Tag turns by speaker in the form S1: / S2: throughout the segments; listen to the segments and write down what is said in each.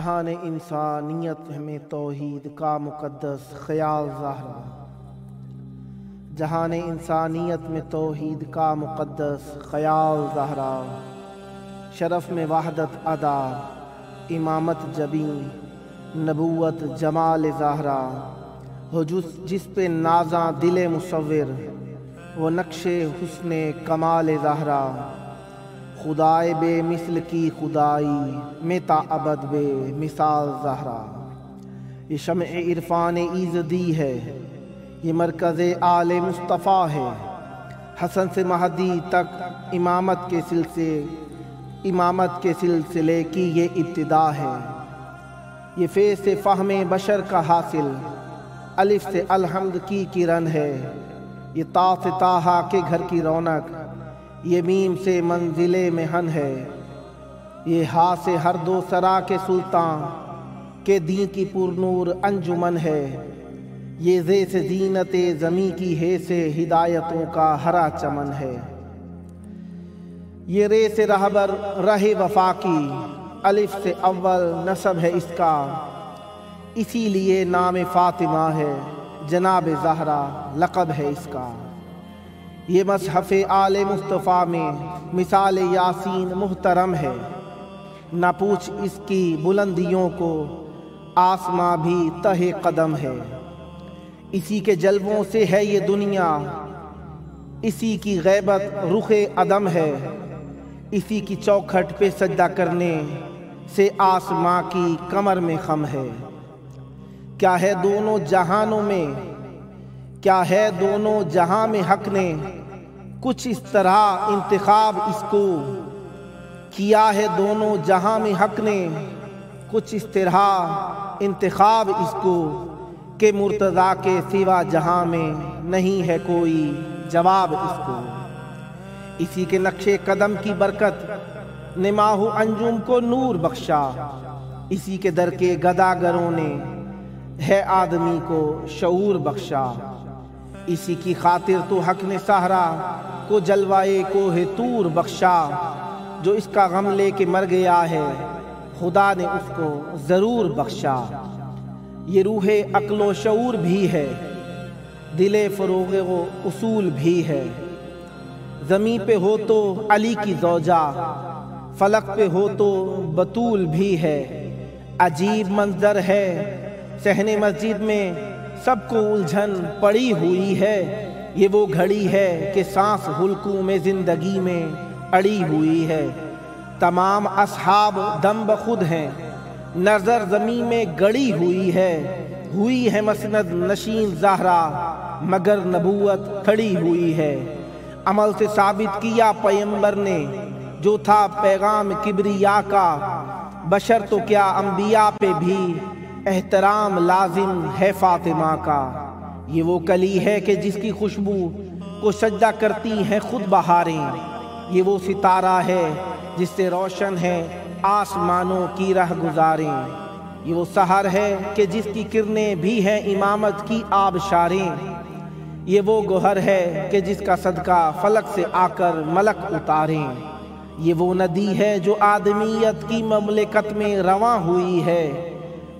S1: جہان انسانیت میں توحید کا مقدس خیال ظاہرا، جہان انسانیت میں توحید کا مقدس خیال ظاہرا، شرف میں وحدت ادا، امامت جبیں، نبوت جمال ظاہرا، ہو جس پہ نازاں دل مصور، وہ نقش حسن کمال ظاہرا، خدائے بے مثل کی خدائی میں تا ابد بے مثال ظاہرا۔ یہ شمع عرفان ایزدی ہے، یہ مرکز آل مصطفیٰ ہے، حسن سے مہدی تک امامت کے سلسلے کی یہ ابتدا ہے۔ یہ فیض سے فہم بشر کا حاصل، الف سے الحمد کی کرن ہے، یہ تا سے طٰہٰ کے گھر کی رونق، یہ میم سے منزل مہن ہے، یہ ہا سے ہر دو سرا کے سلطان کے دین کی پرنور انجمن ہے، یہ زے سے زینت زمیں کی ہے سے ہدایتوں کا ہرا چمن ہے، یہ رے سے رہبر رہ وفا کی، الف سے اول نسب ہے اس کا، اسی لیے نام فاطمہ ہے، جناب زہرا لقب ہے اس کا۔ یہ مصحف آل مصطفیٰ میں مثال یاسین محترم ہے، نہ پوچھ اس کی بلندیوں کو، آسماں بھی تہ قدم ہے، اسی کے جلووں سے ہے یہ دنیا، اسی کی غیبت رخ عدم ہے، اسی کی چوکھٹ پہ سجدہ کرنے سے آسماں کی کمر میں خم ہے۔ کیا ہے دونوں جہاں میں حق نے کچھ اس طرح انتخاب اس کو کیا ہے، دونوں جہاں میں حق نے کچھ اس طرح انتخاب اس کو، کہ مرتضیٰ کے سوا جہاں میں نہیں ہے کوئی جواب اس کو۔ اسی کے نقش قدم کی برکت نے ماہ و انجم کو نور بخشا، اسی کے در کے گداگروں نے ہے آدمی کو شعور بخشا، اسی کی خاطر تو حق نے صحرا کو جلوائے کوہ طور بخشا، جو اس کا غم لے کے مر گیا ہے خدا نے اس کو ضرور بخشا۔ یہ روح عقل و شعور بھی ہے، دل فروغ و اصول بھی ہے، زمیں پہ ہو تو علی کی زوجہ، فلک پہ ہو تو بطول بھی ہے، عجیب منظر ہے صحن مسجد میں سب کو الجھن پڑی ہوئی ہے، یہ وہ گھڑی ہے کہ سانس حلقوں میں زندگی میں اڑی ہوئی ہے، تمام اصحاب دم بخود ہیں، نظر زمین میں گڑی ہوئی ہے مسند نشین زہرا، مگر نبوت کھڑی ہوئی ہے، عمل سے ثابت کیا پیغمبر نے جو تھا پیغام کبریا کا، بشر تو کیا انبیاء پہ بھی احترام لازم ہے فاطمہ کا، یہ وہ کلی ہے کہ جس کی خوشبو کو سجدہ کرتی ہیں خود بہاریں، یہ وہ ستارہ ہے جس سے روشن ہے آسمانوں کی راہ گزاریں، یہ وہ سحر ہے کہ جس کی کرنیں بھی ہیں امامت کی آبشاریں، یہ وہ گوہر ہے کہ جس کا صدقہ فلک سے آ کر ملک اتاریں، یہ وہ ندی ہے جو آدمیت کی مملکت میں رواں ہوئی ہے،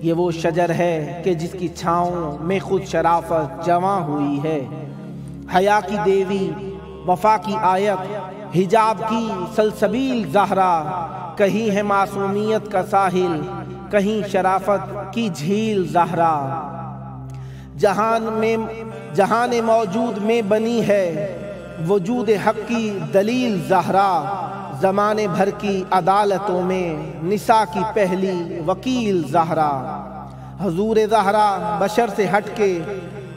S1: یہ وہ شجر ہے کہ جس کی چھاؤں میں خود شرافت جواں ہوئی ہے، حیا کی دیوی وفا کی آیت حجاب کی سلسبیل زہرا، کہیں ہے معصومیت کا ساحل کہیں شرافت کی جھیل زہرا، جہان موجود میں بنی ہے وجود حق کی دلیل زہرا، زمانے بھر کی عدالتوں میں نساء کی پہلی وکیل زہرا، حضور زہرا بشر سے ہٹ کے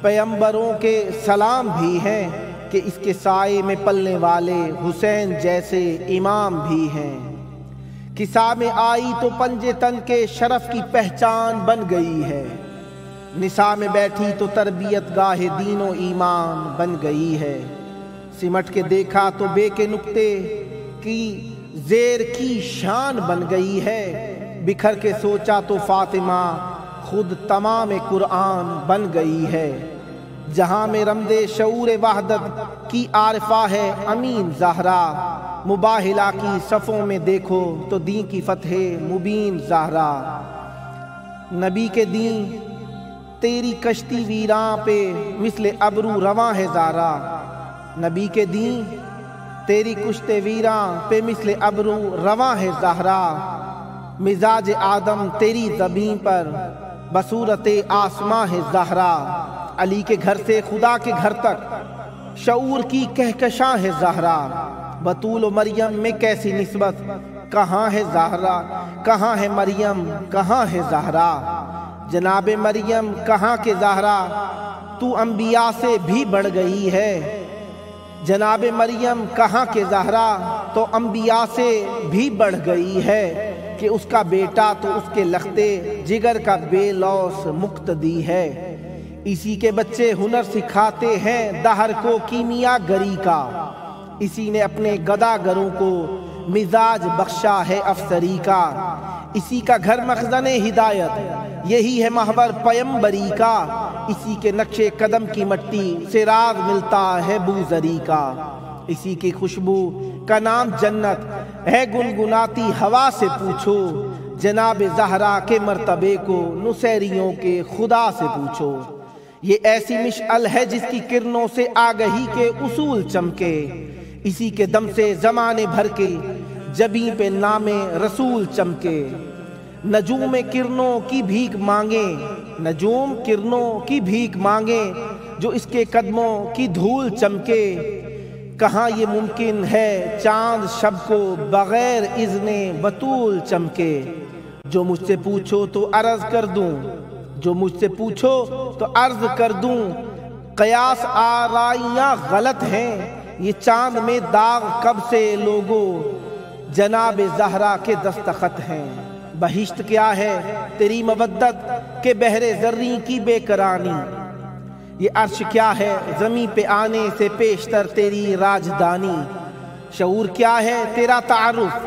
S1: پیغمبروں کے سلام بھی ہیں، کہ اس کے سائے میں پلنے والے حسین جیسے امام بھی ہیں، کسا میں آئی تو پنجے تن کے شرف کی پہچان بن گئی ہے، نساء میں بیٹھی تو تربیت گاہ دین و ایمان بن گئی ہے، سمٹ کے دیکھا تو بے کے نقطے کی زیر کی شان بن گئی ہے، بکھر کے سوچا تو فاطمہ خود تمام قرآن بن گئی ہے، جہاں میں رمز شعور وحدت کی عارفہ ہے امین زہرا، مباہلہ کی صفوں میں دیکھو تو دین کی فتح مبین زہرا، نبی کے دین تیری کشتی ویراں پہ مثل ابرو رواں ہے زہرا، نبی کے دین تیری کشتے ویراں پہ مثل ابرو رواں ہے زہرا، مزاج آدم تیری زمین پر بصورت آسماں ہے زہرا، علی کے گھر سے خدا کے گھر تک شعور کی کہکشاں ہے زہرا، بطول و مریم میں کیسی نسبت، کہاں ہے زہرا کہاں ہے مریم کہاں ہے زہرا، جناب مریم کہاں کے زہرا تو انبیاء سے بھی بڑھ گئی ہے، جناب مریم کہاں کے زہرا تو انبیاء سے بھی بڑھ گئی ہے، کہ اس کا بیٹا تو اس کے لختے جگر کا بے لوث مقتدی ہے، اسی کے بچے ہنر سکھاتے ہیں دہر کو کیمیا گری کا، اسی نے اپنے گداگروں کو مزاج بخشا ہے افسری کا، اسی کا گھر مخزن ہدایت یہی ہے محور پیمبری کا، اسی کے نقش قدم کی مٹی سے راز ملتا ہے بوزری کا، اسی کی خوشبو کا نام جنت ہے گنگناتی ہوا سے پوچھو، جناب زہرا کے مرتبے کو نصیریوں کے خدا سے پوچھو، یہ ایسی مشعل ہے جس کی کرنوں سے آگہی کے اصول چمکے، اسی کے دم سے زمانے بھر کے جبیں پہ نام رسول چمکے، نجوم کرنوں کی بھیک مانگے، نجوم کرنوں کی بھیک مانگے جو اس کے قدموں کی دھول چمکے، کہاں یہ ممکن ہے چاند شب کو بغیر اذن بطول چمکے، جو مجھ سے پوچھو تو عرض کر دوں، جو مجھ سے پوچھو تو عرض کر دوں، قیاس آرائیاں غلط ہیں، یہ چاند میں داغ کب سے لوگو جناب زہرا کے دستخط ہیں، بہشت کیا ہے تیری مودت کے بحر زریں کی بے قرانی، یہ عرش کیا ہے زمیں پہ آنے سے پیشتر تیری راجدانی، شعور کیا ہے تیرا تعارف،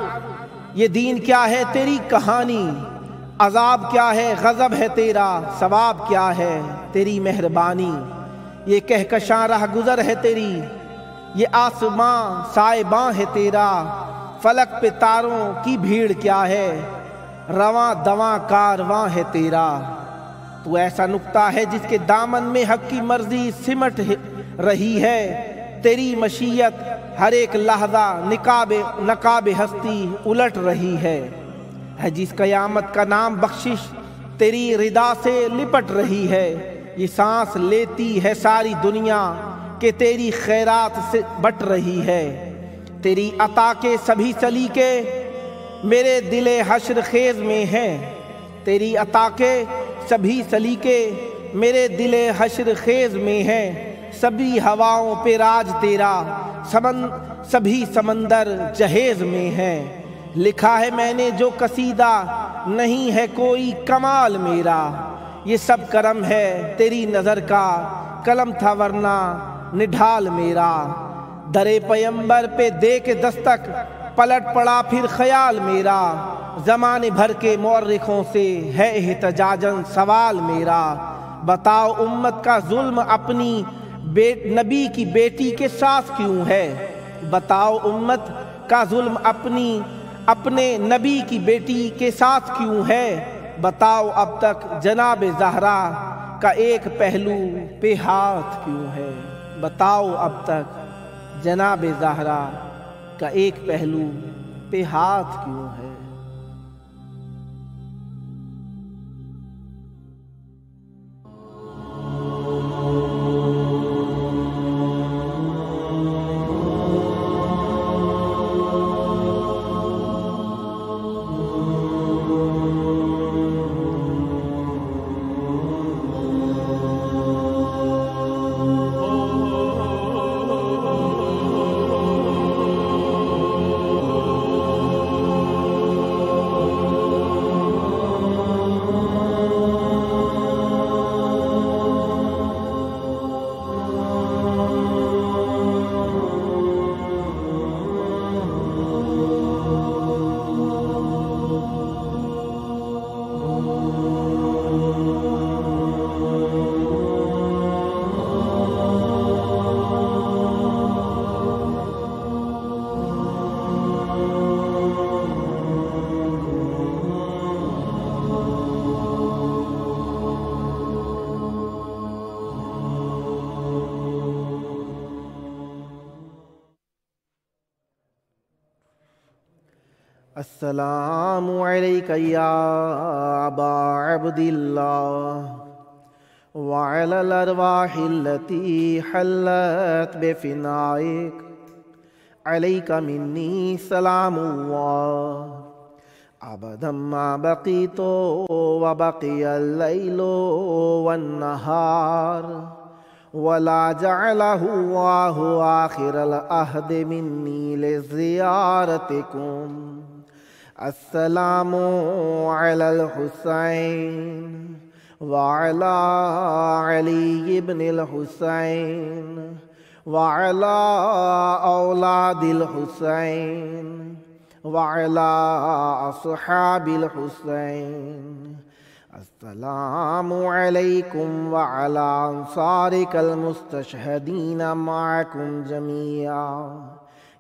S1: یہ دین کیا ہے تیری کہانی، عذاب کیا ہے غضب ہے تیرا، ثواب کیا ہے تیری مہربانی، یہ کہکشاں راہ گزر ہے تیری، یہ آسماں سائباں ہے تیرا، فلک پہ تاروں کی بھیڑ کیا ہے، رواں دواں کارواں ہے تیرا، تو ایسا نقطہ ہے جس کے دامن میں حق کی مرضی سمٹ رہی ہے، تیری مشیت ہر ایک لحظہ نقاب ہستی الٹ رہی ہے جس قیامت کا نام بخشش تیری ردا سے لپٹ رہی ہے، یہ سانس لیتی ہے ساری دنیا کہ تیری خیرات سے بٹ رہی ہے، تیری عطا کے سبھی سلیقے میرے دل حشر خیز میں ہیں، تیری عطا کے سبھی سلیقے میرے دل حشر خیز میں ہیں، سبھی ہواؤں پہ راج تیرا سبھی سمندر جہیز میں ہیں، لکھا ہے میں نے جو قصیدہ نہیں ہے کوئی کمال میرا، یہ سب کرم ہے تیری نظر کا قلم تھا ورنہ نڈھال میرا، درے پیمبر پہ دے کے دستک پلٹ پڑا پھر خیال میرا، زمانے بھر کے مورخوں سے ہے احتجاجاً سوال میرا، بتاؤ امت کا ظلم اپنی نبی کی بیٹی کے ساتھ کیوں ہے، بتاؤ امت کا ظلم اپنے نبی کی بیٹی کے ساتھ کیوں ہے، بتاؤ اب تک جناب زہرا کا ایک پہلو پہ ہاتھ کیوں ہے، بتاؤ اب تک جناب زہرا کا ایک پہلو پہ ہاتھ کیوں ہے۔ السلام علیکہ یا ابا عبد اللہ وعلی الارواح التي حلت بفنائک علیک منی سلام اللہ ابدا ما بقیت وبقی اللیل والنہار ولا جعلہ اللہ آخر العہد منی لزیارتکم السلام علی الحسین وعلی علی ابن الحسین وعلی اولاد الحسین وعلی اصحاب الحسین السلام علیکم وعلی انصارک المستشہدین معکم جمیعا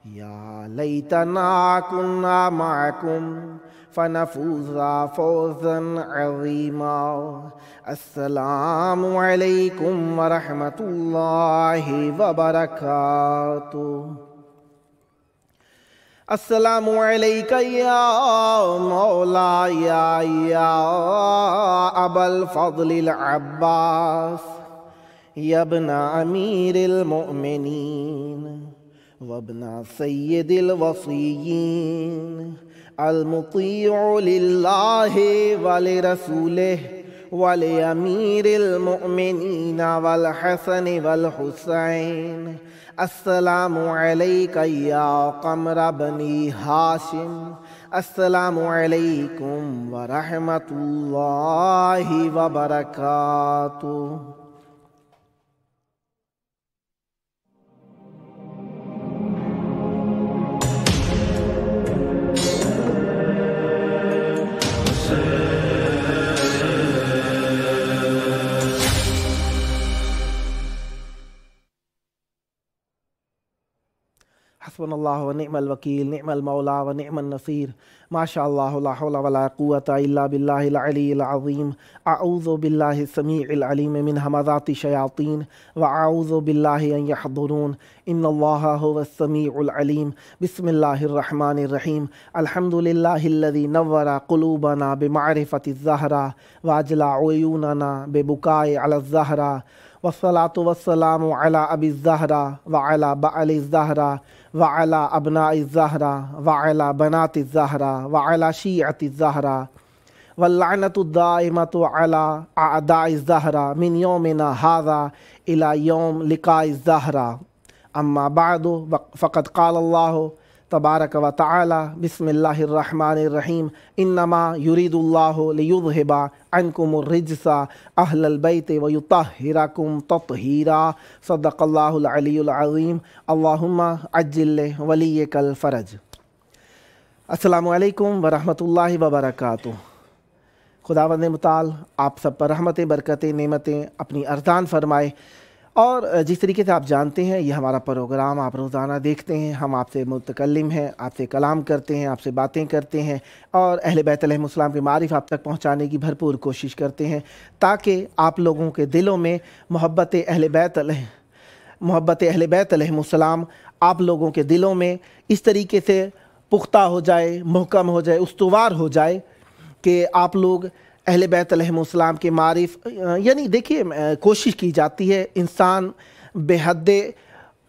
S1: یا لیتنا کنا معکم فنفوز فوزا عظیما السلام علیکم ورحمۃ اللہ وبرکاتہ السلام علیکہ یا مولائی یا ابا الفضل العباس یا ابن امیر المؤمنین وابن سید الوصیین المطیع للہ ولرسولہ ولامیر المؤمنین والحسن والحسین السلام علیکہ یا قمر بنی ہاشم السلام علیکم ورحمۃ اللہ وبرکاتہ حسبنا اللہ ونعم الوکیل نعم المولا ونعم النصیر ما شاء اللہ لا حول ولا قوة الا باللہ العلی العظیم اعوذ باللہ السمیع العلیم من ہمزات الشیاطین واعوذ باللہ ان یحضرون ان اللہ هو السمیع العلیم بسم اللہ الرحمن الرحیم الحمد للہ الذی نور قلوبنا بمعرفة الزہرا واجلى عیوننا ببکاء علی الزہرا والصلاة والسلام علی ابی الزہرا وعلی بعل الزہرا وعلى أبناء الزهرة وعلى بنات الزهرة وعلى شيعة الزهرة واللعنة الدائمة على أعداء الزهرة من يومنا هذا إلى يوم لقاء الزهرة أما بعد فقد قال الله تبارك وتعالى بسم الله الرحمن الرحيم إنما يريد الله ليذهب عنكم الرجس أهل البيت ويطهركم تطهيرا صدق الله العلي العظيم اللهم عجل وليك الفرج السلام علیکم ورحمۃ اللہ وبرکاتہ خداوند متعال آپ سب پر رحمتیں برکتیں نعمتیں اپنی ارزان فرمائے اور جس طریقے سے آپ جانتے ہیں یہ ہمارا پروگرام آپ روزانہ دیکھتے ہیں ہم آپ سے متکلم ہیں آپ سے کلام کرتے ہیں آپ سے باتیں کرتے ہیں اور اہل بیت علیہم السلام کے معارف آپ تک پہنچانے کی بھرپور کوشش کرتے ہیں تاکہ آپ لوگوں کے دلوں میں محبت اہل بیت علیہم السلام آپ لوگوں کے دلوں میں اس طریقے سے پختہ ہو جائے محکم ہو جائے استوار ہو جائے کہ آپ لوگ اہل بیت علیہم السلام کے معارف یعنی دیکھیے کوشش کی جاتی ہے انسان بے حد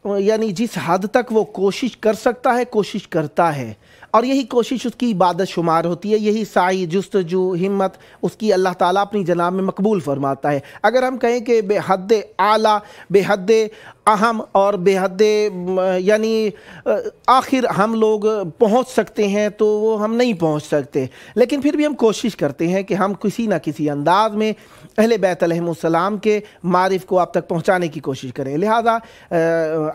S1: یعنی جس حد تک وہ کوشش کر سکتا ہے کوشش کرتا ہے اور یہی کوشش اس کی عبادت شمار ہوتی ہے یہی سعی جستجو ہمت اس کی اللہ تعالیٰ اپنی جناب میں مقبول فرماتا ہے اگر ہم کہیں کہ بے حد اعلیٰ بے حد اہم اور بے حد یعنی آخر ہم لوگ پہنچ سکتے ہیں تو وہ ہم نہیں پہنچ سکتے لیکن پھر بھی ہم کوشش کرتے ہیں کہ ہم کسی نہ کسی انداز میں اہل بیت علیہم السلام کے معارف کو آپ تک پہنچانے کی کوشش کریں لہذا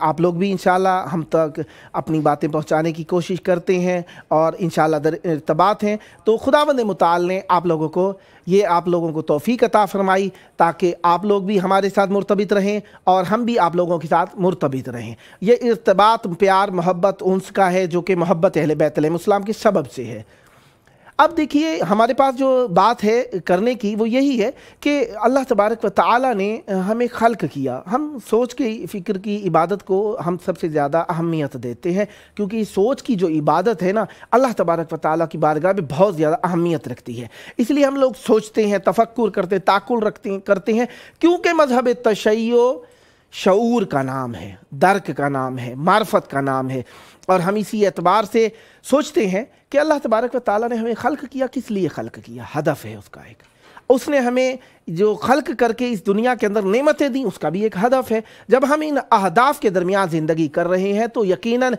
S1: آپ لوگ بھی انشاءاللہ ہم تک اپنی باتیں پہنچانے کی کوشش کرتے ہیں اور انشاءاللہ در ارتباط ہیں تو خداوند متعال نے آپ لوگوں کو توفیق عطا فرمائی تاکہ آپ لوگ بھی ہمارے ساتھ مرتبط رہیں اور ہم بھی آپ لوگوں کے ساتھ مرتبط رہیں یہ ارتباط پیار محبت انس کا ہے جو کہ محبت اہل بیت علیہم السلام کے سبب سے ہے اب دیکھیے ہمارے پاس جو بات ہے کرنے کی وہ یہی ہے کہ اللہ تبارک و تعالی نے ہمیں خلق کیا. ہم سوچ کی فکر کی عبادت کو ہم سب سے زیادہ اہمیت دیتے ہیں، کیونکہ سوچ کی جو عبادت ہے نا اللہ تبارک و تعالی کی بارگاہ میں بہت زیادہ اہمیت رکھتی ہے. اس لیے ہم لوگ سوچتے ہیں، تفکر کرتے ہیں، تعقل کرتے ہیں، کیونکہ مذہب تشیع شعور کا نام ہے، درک کا نام ہے، معرفت کا نام ہے. اور ہم اسی اعتبار سے سوچتے ہیں کہ اللہ تبارک و تعالیٰ نے ہمیں خلق کیا، کس لیے خلق کیا، ہدف ہے اس کا ایک. اس نے ہمیں جو خلق کر کے اس دنیا کے اندر نعمتیں دیں اس کا بھی ایک ہدف ہے. جب ہم ان اہداف کے درمیان زندگی کر رہے ہیں تو یقیناً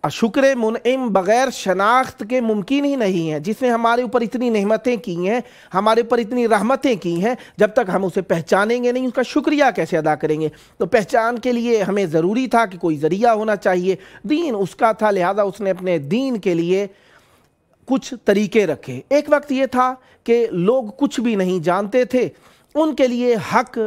S1: شکر منعم بغیر شناخت کے ممکن ہی نہیں ہے. جس نے ہمارے اوپر اتنی نعمتیں کی ہیں، ہمارے اوپر اتنی رحمتیں کی ہیں، جب تک ہم اسے پہچانیں گے نہیں اس کا شکریہ کیسے ادا کریں گے؟ تو پہچان کے لیے ہمیں ضروری تھا کہ کوئی ذریعہ ہونا چاہیے. دین اس کا تھا، لہذا اس نے اپنے دین کے لیے کچھ طریقے رکھے. ایک وقت یہ تھا کہ لوگ کچھ بھی نہیں جانتے تھے، ان کے لیے حق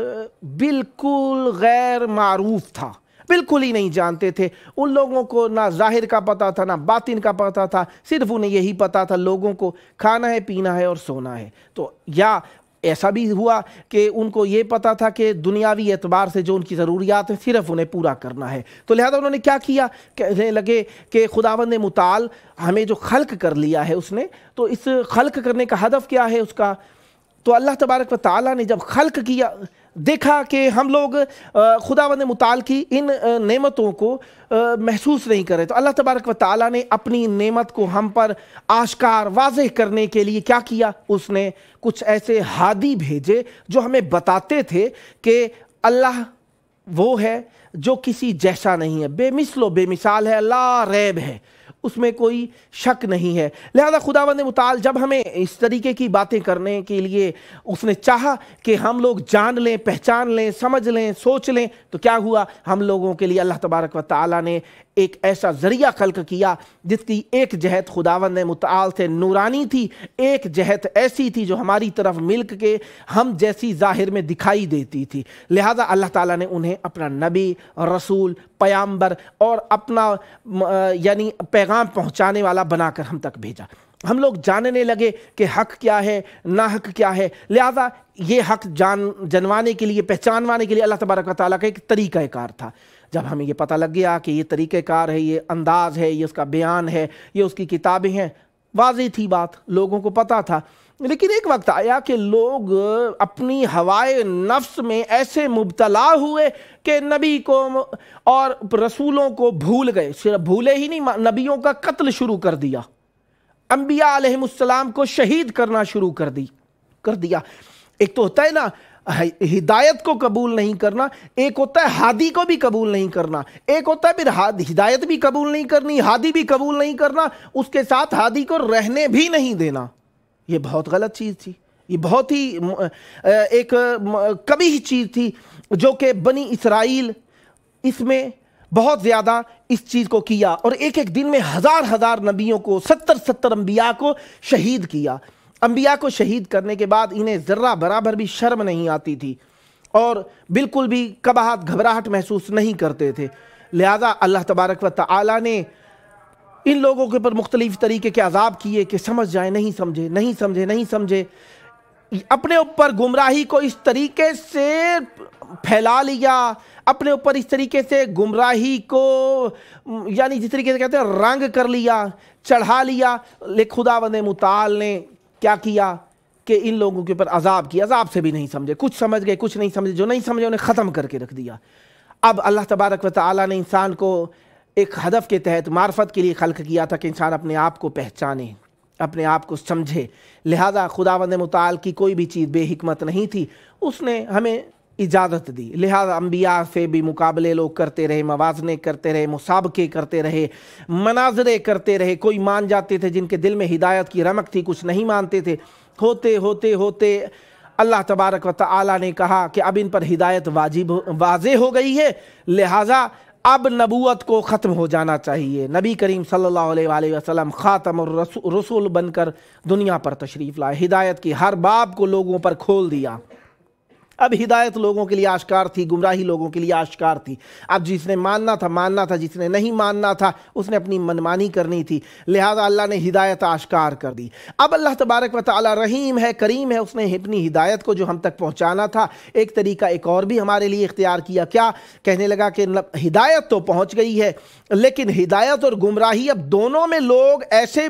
S1: بالکل غیر معروف تھا، بالکل ہی نہیں جانتے تھے. ان لوگوں کو نہ ظاہر کا پتہ تھا نہ باطن کا پتہ تھا، صرف انہیں یہی پتہ تھا لوگوں کو کھانا ہے، پینا ہے اور سونا ہے. تو یا ایسا بھی ہوا کہ ان کو یہ پتہ تھا کہ دنیاوی اعتبار سے جو ان کی ضروریات ہیں صرف انہیں پورا کرنا ہے. تو لہذا انہوں نے کیا کیا، کہنے لگے کہ خداوند متعال ہمیں جو خلق کر لیا ہے اس نے، تو اس خلق کرنے کا ہدف کیا ہے اس کا؟ تو اللہ تبارک و تعالیٰ نے جب خلق کیا، دیکھا کہ ہم لوگ خداوند متعال کی ان نعمتوں کو محسوس نہیں کرے، تو اللہ تبارک و تعالیٰ نے اپنی نعمت کو ہم پر آشکار واضح کرنے کے لیے کیا کیا؟ اس نے کچھ ایسے ہادی بھیجے جو ہمیں بتاتے تھے کہ اللہ وہ ہے جو کسی جیسا نہیں ہے، بے مثل و بے مثال ہے، لا ریب ہے، اس میں کوئی شک نہیں ہے. لہذا خداوند متعال جب ہمیں اس طریقے کی باتیں کرنے کے لیے اس نے چاہا کہ ہم لوگ جان لیں، پہچان لیں، سمجھ لیں، سوچ لیں، تو کیا ہوا؟ ہم لوگوں کے لیے اللہ تبارک و تعالیٰ نے ایک ایسا ذریعہ خلق کیا جس کی ایک جہت خداوند متعال سے نورانی تھی، ایک جہت ایسی تھی جو ہماری طرف ملک کے ہم جیسی ظاہر میں دکھائی دیتی تھی. لہذا اللہ تعالیٰ نے انہیں اپنا نبی، رسول، پیامبر اور اپنا یعنی پیغام پہنچانے والا بنا کر ہم تک بھیجا. ہم لوگ جاننے لگے کہ حق کیا ہے، ناحق کیا ہے. لہذا یہ حق جنوانے کے لیے، پہچانوانے کے لیے اللہ تبارک و تعالیٰ کا ایک طریقہ کار تھا. جب ہمیں یہ پتہ لگ گیا کہ یہ طریقہ کار ہے، یہ انداز ہے، یہ اس کا بیان ہے، یہ اس کی کتابیں ہیں، واضح تھی بات، لوگوں کو پتہ تھا. لیکن ایک وقت آیا کہ لوگ اپنی ہوائے نفس میں ایسے مبتلا ہوئے کہ نبی کو اور رسولوں کو بھول گئے. صرف بھولے ہی نہیں، نبیوں کا قتل شروع کر دیا، انبیاء علیہ السلام کو شہید کرنا شروع کر دیا. ایک تو ہوتا ہے نا ہدایت کو قبول نہیں کرنا، ایک ہوتا ہے ہادی کو بھی قبول نہیں کرنا، ایک ہوتا ہے پھر ہدایت بھی قبول نہیں کرنی، ہادی بھی قبول نہیں کرنا، اس کے ساتھ ہادی کو رہنے بھی نہیں دینا. یہ بہت غلط چیز تھی، یہ بہت ہی ایک قبیح چیز تھی جو کہ بنی اسرائیل اس میں بہت زیادہ اس چیز کو کیا، اور ایک ایک دن میں ہزار نبیوں کو، 70 انبیاء کو شہید کیا. انبیاء کو شہید کرنے کے بعد انہیں ذرہ برابر بھی شرم نہیں آتی تھی اور بالکل بھی قباحت، گھبراہٹ محسوس نہیں کرتے تھے. لہذا اللہ تبارک و تعالی نے ان لوگوں کے اوپر مختلف طریقے کے عذاب کیے کہ سمجھ جائیں، نہیں سمجھے. اپنے اوپر گمراہی کو اس طریقے سے پھیلا لیا، اپنے اوپر اس طریقے سے گمراہی کو یعنی جس طریقے سے کہتے ہیں رنگ کر لیا، چڑھا لیا. لیکن خداوند متعال نے کیا کیا کہ ان لوگوں کے اوپر عذاب کیا. عذاب سے بھی نہیں سمجھے، کچھ سمجھ گئے، کچھ نہیں سمجھے. جو نہیں سمجھے انہیں ختم کر کے رکھ دیا. اب اللہ تبارک و تعالی نے انسان کو ایک ہدف کے تحت معرفت کے لیے خلق کیا تھا کہ انسان اپنے آپ کو پہچانے، اپنے آپ کو سمجھے. لہذا خداوند متعال کی کوئی بھی چیز بے حکمت نہیں تھی، اس نے ہمیں اجازت دی. لہذا انبیاء سے بھی مقابلے لوگ کرتے رہے، موازنے کرتے رہے، مسابقے کرتے رہے، مناظرے کرتے رہے. کوئی مان جاتے تھے جن کے دل میں ہدایت کی رمق تھی، کچھ نہیں مانتے تھے. ہوتے اللہ تبارک و تعالی نے کہا کہ اب ان پر ہدایت واضح ہو گئی ہے، لہذا اب نبوت کو ختم ہو جانا چاہیے. نبی کریم صلی اللہ علیہ وآلہ وسلم خاتم الرسول بن کر دنیا پر تشریف لائے، ہدایت کی ہر باب کو لوگوں پر کھول دیا. اب ہدایت لوگوں کے لیے آشکار تھی، گمراہی لوگوں کے لیے آشکار تھی۔ اب جس نے ماننا تھا، جس نے نہیں ماننا تھا اس نے اپنی منمانی کرنی تھی، لہذا اللہ نے ہدایت آشکار کر دی۔ اب اللہ تبارک و تعالی رحیم ہے، کریم ہے، اس نے اپنی ہدایت کو جو ہم تک پہنچانا تھا ایک طریقہ ایک اور بھی ہمارے لیے اختیار کیا۔ کیا کہنے لگا کہ ہدایت تو پہنچ گئی ہے، لیکن ہدایت اور گمراہی اب دونوں میں لوگ ایسے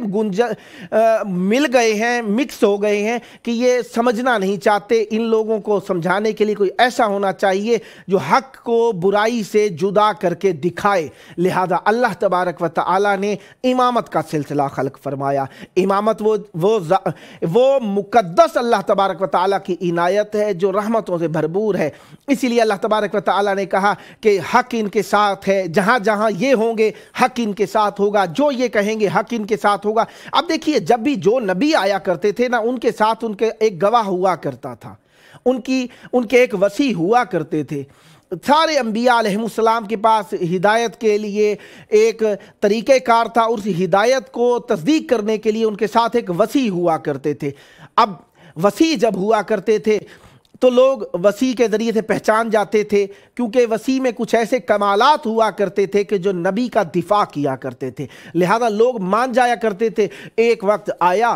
S1: مل گئے ہیں، مکس ہو گئے ہیں کہ یہ سمجھنا نہیں چاہتے۔ ان لوگوں کو سمجھانے کے لیے کوئی ایسا ہونا چاہیے جو حق کو برائی سے جدا کر کے دکھائے، لہذا اللہ تبارک و تعالی نے امامت کا سلسلہ خلق فرمایا۔ امامت وہ مقدس اللہ تبارک و تعالی کی عنایت ہے جو رحمتوں سے بھرپور ہے۔ اسی لیے اللہ تبارک و تعالی نے کہا کہ حق ان کے ساتھ ہے، جہاں جہاں یہ ہوں گے حق ان کے ساتھ ہوگا، جو یہ کہیں گے حق ان کے ساتھ ہوگا۔ اب دیکھیے جب بھی جو نبی آیا کرتے تھے نا، ان کے ساتھ ان کے ایک گواہ ہوا کرتا تھا، ان کے ایک وسیع ہوا کرتے تھے۔ سارے انبیاء علیہ السلام کے پاس ہدایت کے لیے ایک طریقہ کار تھا، اور اس ہدایت کو تصدیق کرنے کے لیے ان کے ساتھ ایک وسیع ہوا کرتے تھے۔ اب وسیع جب ہوا کرتے تھے تو لوگ وسیع کے ذریعے سے پہچان جاتے تھے، کیونکہ وسیع میں کچھ ایسے کمالات ہوا کرتے تھے کہ جو نبی کا دفاع کیا کرتے تھے، لہذا لوگ مان جایا کرتے تھے۔ ایک وقت آیا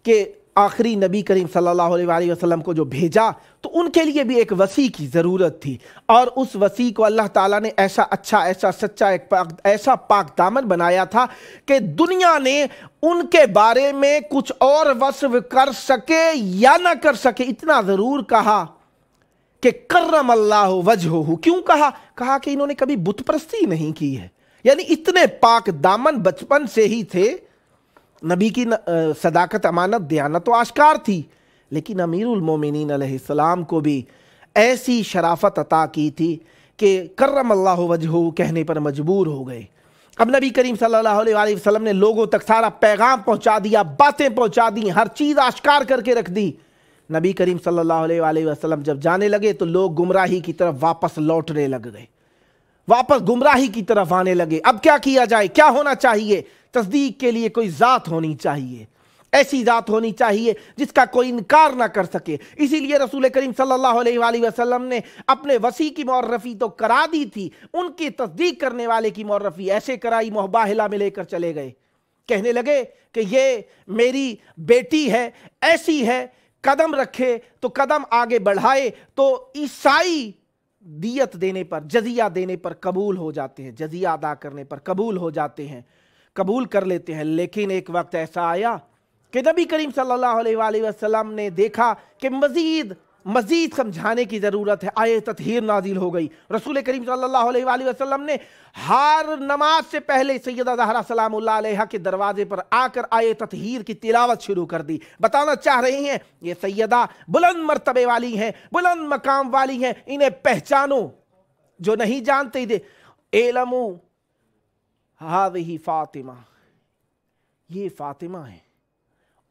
S1: کہ آخری نبی کریم صلی اللہ علیہ وآلہ وسلم کو جو بھیجا تو ان کے لیے بھی ایک وسیع کی ضرورت تھی، اور اس وسیع کو اللہ تعالیٰ نے ایسا اچھا، ایسا سچا، ایسا پاک دامن بنایا تھا کہ دنیا نے ان کے بارے میں کچھ اور وصف کر سکے یا نہ کر سکے، اتنا ضرور کہا کہ کرم اللہ وجہہ۔ کیوں کہا کہ انہوں نے کبھی بت پرستی نہیں کی ہے، یعنی اتنے پاک دامن بچپن سے ہی تھے۔ نبی کی صداقت، امانت، دیانت تو آشکار تھی، لیکن امیر المومنین علیہ السلام کو بھی ایسی شرافت عطا کی تھی کہ کرم اللہ وجہہ کہنے پر مجبور ہو گئے۔ اب نبی کریم صلی اللہ علیہ وآلہ وسلم نے لوگوں تک سارا پیغام پہنچا دیا، باتیں پہنچا دی، ہر چیز آشکار کر کے رکھ دی۔ نبی کریم صلی اللہ علیہ وآلہ وسلم جب جانے لگے تو لوگ گمراہی کی طرف واپس لوٹنے لگ گئے، واپس گمراہی کی طرف آنے لگے۔ اب کیا کیا جائے، کیا ہونا چاہیے؟ تصدیق کے لیے کوئی ذات ہونی چاہیے، ایسی ذات ہونی چاہیے جس کا کوئی انکار نہ کر سکے۔ اسی لیے رسول کریم صلی اللہ علیہ وآلہ وسلم نے اپنے وسیع کی معرفی تو کرا دی تھی، ان کی تصدیق کرنے والے کی معرفی ایسے کرائی، مباہلہ میں لے کر چلے گئے، کہنے لگے کہ یہ میری بیٹی ہے، ایسی ہے، قدم رکھے تو قدم آگے بڑھائے تو عیسائی دیت دینے پر، جزیہ دینے پر قبول ہو جاتے ہیں، جزیہ ادا کرنے پر قبول ہو جاتے ہیں، قبول کر لیتے ہیں۔ لیکن ایک وقت ایسا آیا کہ نبی کریم صلی اللہ علیہ وآلہ وسلم نے دیکھا کہ مزید سمجھانے کی ضرورت ہے۔ آیت تطہیر نازل ہو گئی۔ رسول کریم صلی اللہ علیہ وآلہ وسلم نے ہر نماز سے پہلے سیدہ زہرا سلام اللہ علیہا کے دروازے پر آ کر آیت تطہیر کی تلاوت شروع کر دی۔ بتانا چاہ رہی ہیں یہ سیدہ بلند مرتبے والی ہیں، بلند مقام والی ہیں، انہیں پہچانو۔ جو نہیں جانتے دے اعلموا ہذہ فاطمہ، یہ فاطمہ ہے۔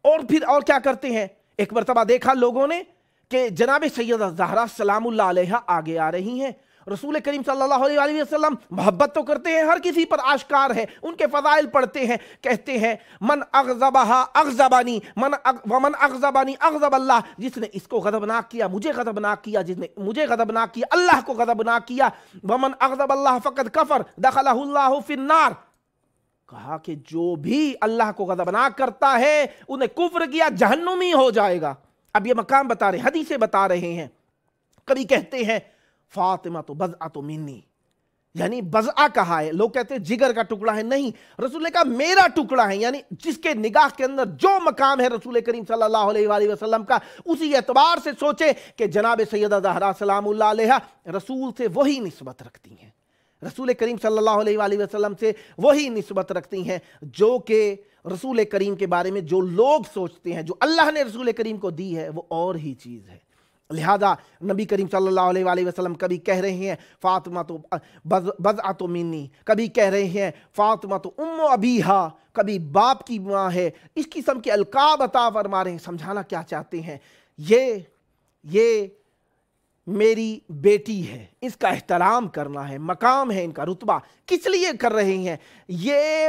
S1: اور پھر اور کیا کرتے ہیں؟ ایک مرتبہ دیکھا لوگوں نے کہ جناب سیدہ زہرا سلام اللہ علیہا آگے آ رہی ہیں۔ رسول کریم صلی اللہ علیہ وآلہ وسلم محبت تو کرتے ہیں، ہر کسی پر آشکار ہے، ان کے فضائل پڑھتے ہیں، کہتے ہیں من اغضبہا اغضبانی، ومن اغضبانی اغضب اللہ، جس نے اس کو غضبناک کیا مجھے غضبناک کیا، جس نے مجھے غضبناک کیا اللہ کو غضبناک کیا۔ ومن اغضب اللہ فقد کفر دخلہ اللہ فی النار، کہا کہ جو بھی اللہ کو غضبناک کرتا ہے انہیں کفر کیا، جہنمی ہو جائے گا۔ اب یہ مقام بتا رہے ہیں، حدیثیں بتا رہے ہیں۔ کبھی کہتے ہیں فاطمہ تو بضعۃ منی، یعنی بضعہ کہا ہے، لوگ کہتے ہیں جگر کا ٹکڑا ہے، نہیں، رسول نے کہا میرا ٹکڑا ہے، یعنی جس کے نگاہ کے اندر جو مقام ہے رسول کریم صلی اللہ علیہ وآلہ وسلم کا، اسی اعتبار سے سوچے کہ جناب سیدہ زہرا سلام اللہ علیہا رسول سے وہی نسبت رکھتی ہیں، رسول کریم صلی اللہ علیہ وآلہ وسلم سے وہی نسبت رکھتی ہیں جو کہ رسول کریم کے بارے میں جو لوگ سوچتے ہیں، جو اللہ نے رسول کریم کو دی ہے وہ اور ہی چیز ہے۔ لہذا نبی کریم صلی اللہ علیہ وآلہ وسلم کبھی کہہ رہے ہیں فاطمہ تو بضعۃ منی، کبھی کہہ رہے ہیں فاطمہ تو ام ابیہا، کبھی باپ کی ماں ہے، اس قسم کے القاب عطا فرما رہے ہیں۔ سمجھانا کیا چاہتے ہیں؟ یہ میری بیٹی ہے، اس کا احترام کرنا ہے، مقام ہے ان کا، رتبہ کس لیے کر رہے ہیں؟ یہ